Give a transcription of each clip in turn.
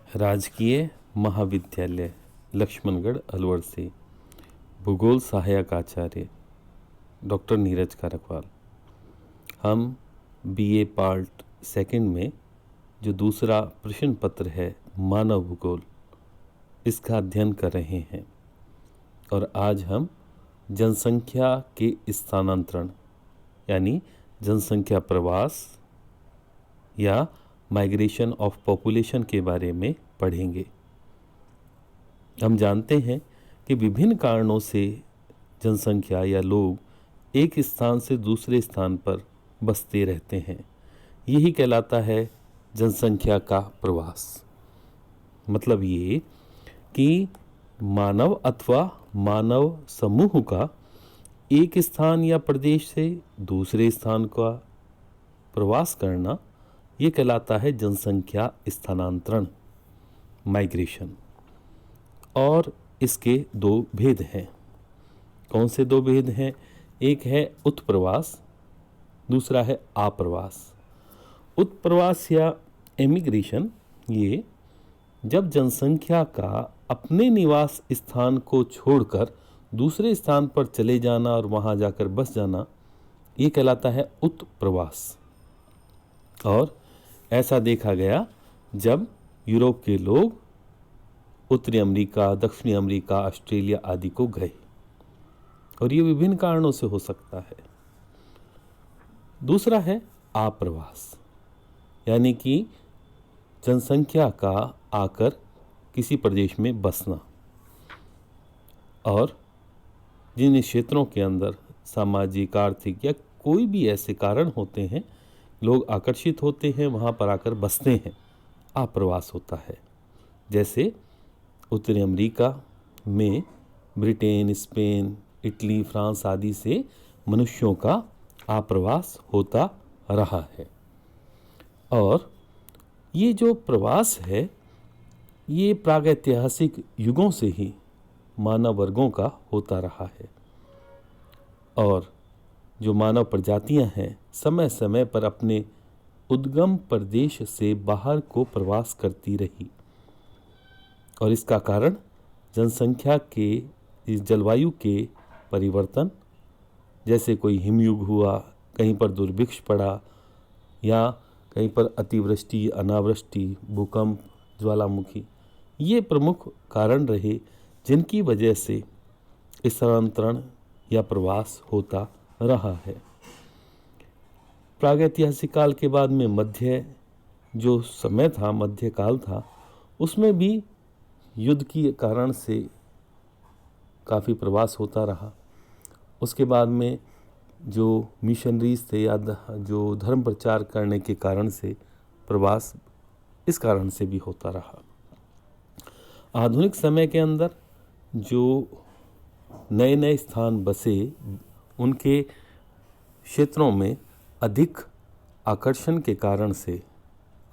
राजकीय महाविद्यालय लक्ष्मणगढ़ अलवर से भूगोल सहायक आचार्य डॉक्टर नीरज कारकवाल। हम बीए पार्ट सेकंड में जो दूसरा प्रश्न पत्र है मानव भूगोल, इसका अध्ययन कर रहे हैं और आज हम जनसंख्या के स्थानांतरण यानी जनसंख्या प्रवास या माइग्रेशन ऑफ पॉपुलेशन के बारे में पढ़ेंगे। हम जानते हैं कि विभिन्न कारणों से जनसंख्या या लोग एक स्थान से दूसरे स्थान पर बसते रहते हैं। यही कहलाता है जनसंख्या का प्रवास। मतलब ये कि मानव अथवा मानव समूह का एक स्थान या प्रदेश से दूसरे स्थान का प्रवास करना, ये कहलाता है जनसंख्या स्थानांतरण, माइग्रेशन। और इसके दो भेद हैं। कौन से दो भेद हैं? एक है उत्प्रवास, दूसरा है आप्रवास। उत्प्रवास या एमिग्रेशन, ये जब जनसंख्या का अपने निवास स्थान को छोड़कर दूसरे स्थान पर चले जाना और वहाँ जाकर बस जाना, ये कहलाता है उत्प्रवास। और ऐसा देखा गया जब यूरोप के लोग उत्तरी अमेरिका, दक्षिणी अमेरिका, ऑस्ट्रेलिया आदि को गए, और ये विभिन्न कारणों से हो सकता है। दूसरा है आप्रवास, यानी कि जनसंख्या का आकर किसी प्रदेश में बसना और जिन क्षेत्रों के अंदर सामाजिक, आर्थिक या कोई भी ऐसे कारण होते हैं, लोग आकर्षित होते हैं, वहाँ पर आकर बसते हैं, आप्रवास होता है। जैसे उत्तरी अमेरिका में ब्रिटेन, स्पेन, इटली, फ्रांस आदि से मनुष्यों का आप्रवास होता रहा है। और ये जो प्रवास है, ये प्रागैतिहासिक युगों से ही मानव वर्गों का होता रहा है। और जो मानव प्रजातियां हैं, समय समय पर अपने उद्गम प्रदेश से बाहर को प्रवास करती रही। और इसका कारण जनसंख्या के, इस जलवायु के परिवर्तन, जैसे कोई हिमयुग हुआ, कहीं पर दुर्भिक्ष पड़ा, या कहीं पर अतिवृष्टि, अनावृष्टि, भूकंप, ज्वालामुखी, ये प्रमुख कारण रहे जिनकी वजह से स्थानांतरण या प्रवास होता रहा है। प्रागैतिहासिक काल के बाद में मध्य जो समय था, मध्य काल था, उसमें भी युद्ध के कारण से काफ़ी प्रवास होता रहा। उसके बाद में जो मिशनरीज थे या जो धर्म प्रचार करने के कारण से प्रवास इस कारण से भी होता रहा। आधुनिक समय के अंदर जो नए नए स्थान बसे, उनके क्षेत्रों में अधिक आकर्षण के कारण से,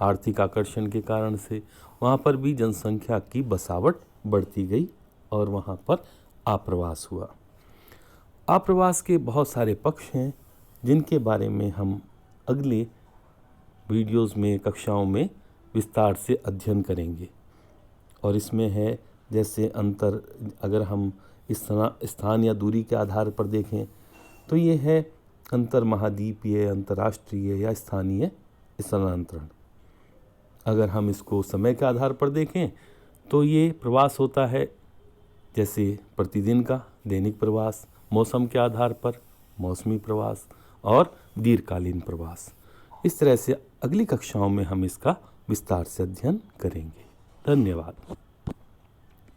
आर्थिक आकर्षण के कारण से वहाँ पर भी जनसंख्या की बसावट बढ़ती गई और वहाँ पर आप्रवास हुआ। आप्रवास के बहुत सारे पक्ष हैं जिनके बारे में हम अगले वीडियोस में, कक्षाओं में विस्तार से अध्ययन करेंगे। और इसमें है जैसे अंतर, अगर हम इस स्थान या दूरी के आधार पर देखें तो ये है अंतर महाद्वीपीय, अंतर्राष्ट्रीय या स्थानीय स्थानांतरण। अगर हम इसको समय के आधार पर देखें तो ये प्रवास होता है जैसे प्रतिदिन का दैनिक प्रवास, मौसम के आधार पर मौसमी प्रवास और दीर्घकालीन प्रवास। इस तरह से अगली कक्षाओं में हम इसका विस्तार से अध्ययन करेंगे। धन्यवाद।